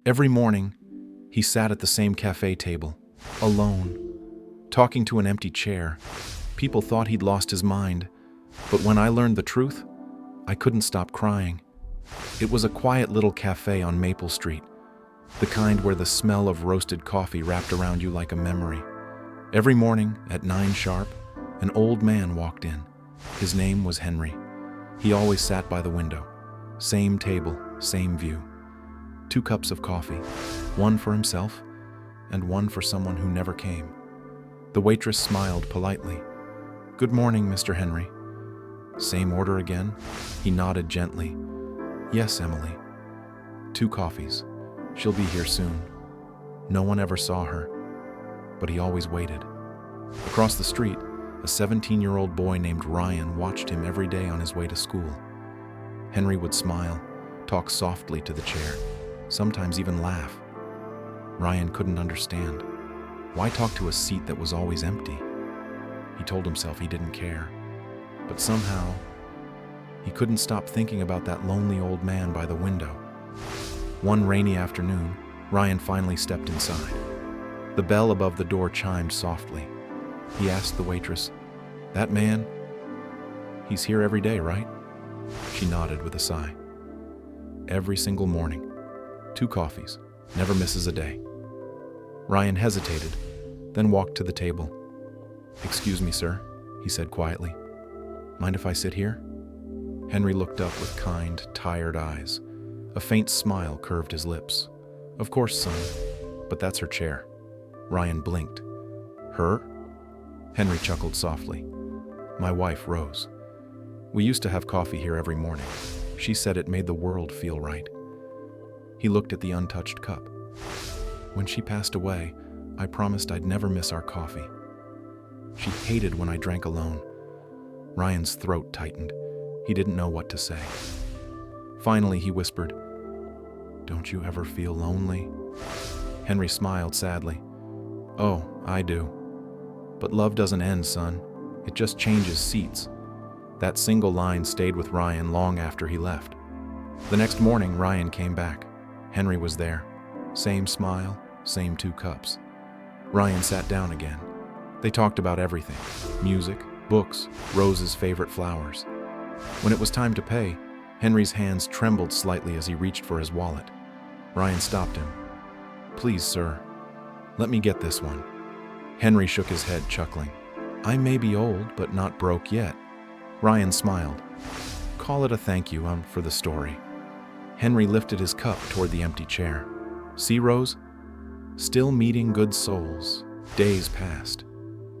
Every morning, he sat at the same cafe table, alone, talking to an empty chair. People thought he'd lost his mind, but when I learned the truth, I couldn't stop crying. It was a quiet little cafe on Maple Street, the kind where the smell of roasted coffee wrapped around you like a memory. Every morning at 9 sharp, an old man walked in. His name was Henry. He always sat by the window. Same table, same view. 2 cups of coffee, one for himself and one for someone who never came. The waitress smiled politely. "Good morning, Mr. Henry." "Same order again?" He nodded gently. "Yes, Emily. 2 coffees. She'll be here soon." No one ever saw her, but he always waited. Across the street, a 17-year-old boy named Ryan watched him every day on his way to school. Henry would smile, talk softly to the chair, sometimes even laugh. Ryan couldn't understand. Why talk to a seat that was always empty? He told himself he didn't care. But somehow, he couldn't stop thinking about that lonely old man by the window. One rainy afternoon, Ryan finally stepped inside. The bell above the door chimed softly. He asked the waitress, "That man? He's here every day, right?" She nodded with a sigh. "Every single morning. 2 coffees. Never misses a day." Ryan hesitated, then walked to the table. "Excuse me, sir," he said quietly. "Mind if I sit here?" Henry looked up with kind, tired eyes. A faint smile curved his lips. "Of course, son, but that's her chair." Ryan blinked. "Her?" Henry chuckled softly. "My wife, Rose. We used to have coffee here every morning. She said it made the world feel right." He looked at the untouched cup. "When she passed away, I promised I'd never miss our coffee. She hated when I drank alone." Ryan's throat tightened. He didn't know what to say. Finally, he whispered, "Don't you ever feel lonely?" Henry smiled sadly. "Oh, I do. But love doesn't end, son. It just changes seats." That single line stayed with Ryan long after he left. The next morning, Ryan came back. Henry was there. Same smile, same 2 cups. Ryan sat down again. They talked about everything: music, books, Rose's favorite flowers. When it was time to pay, Henry's hands trembled slightly as he reached for his wallet. Ryan stopped him. "Please, sir, let me get this one." Henry shook his head, chuckling. "I may be old, but not broke yet." Ryan smiled. "Call it a thank you for the story." Henry lifted his cup toward the empty chair. "See, Rose? Still meeting good souls." Days passed.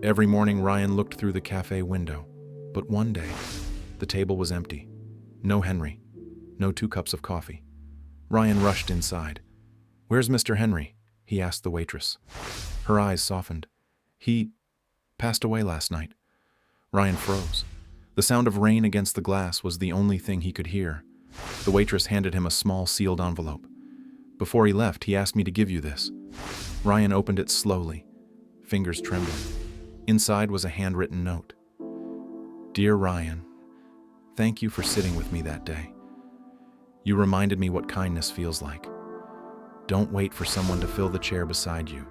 Every morning Ryan looked through the cafe window. But one day, the table was empty. No Henry. No 2 cups of coffee. Ryan rushed inside. "Where's Mr. Henry?" he asked the waitress. Her eyes softened. "He passed away last night." Ryan froze. The sound of rain against the glass was the only thing he could hear. The waitress handed him a small sealed envelope. "Before he left, he asked me to give you this." Ryan opened it slowly, fingers trembling. Inside was a handwritten note. "Dear Ryan, thank you for sitting with me that day. You reminded me what kindness feels like. Don't wait for someone to fill the chair beside you.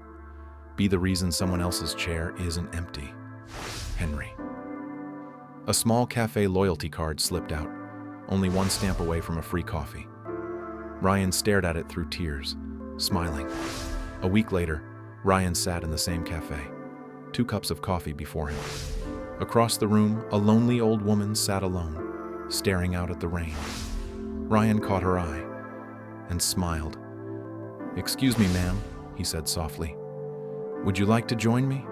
Be the reason someone else's chair isn't empty. Henry." A small cafe loyalty card slipped out, only 1 stamp away from a free coffee. Ryan stared at it through tears, smiling. A week later, Ryan sat in the same cafe, 2 cups of coffee before him. Across the room, a lonely old woman sat alone, staring out at the rain. Ryan caught her eye and smiled. "Excuse me, ma'am," he said softly. "Would you like to join me?"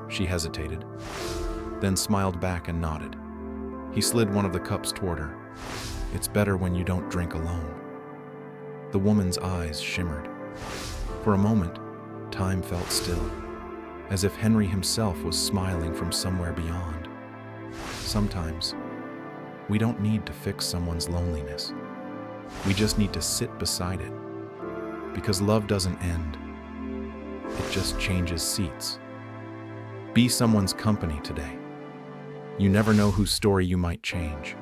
She hesitated, then smiled back and nodded. He slid one of the cups toward her. "It's better when you don't drink alone." The woman's eyes shimmered. For a moment, time felt still, as if Henry himself was smiling from somewhere beyond. Sometimes, we don't need to fix someone's loneliness. We just need to sit beside it. Because love doesn't end. It just changes seats. Be someone's company today. You never know whose story you might change.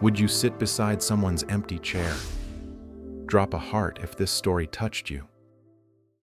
Would you sit beside someone's empty chair? Drop a heart if this story touched you.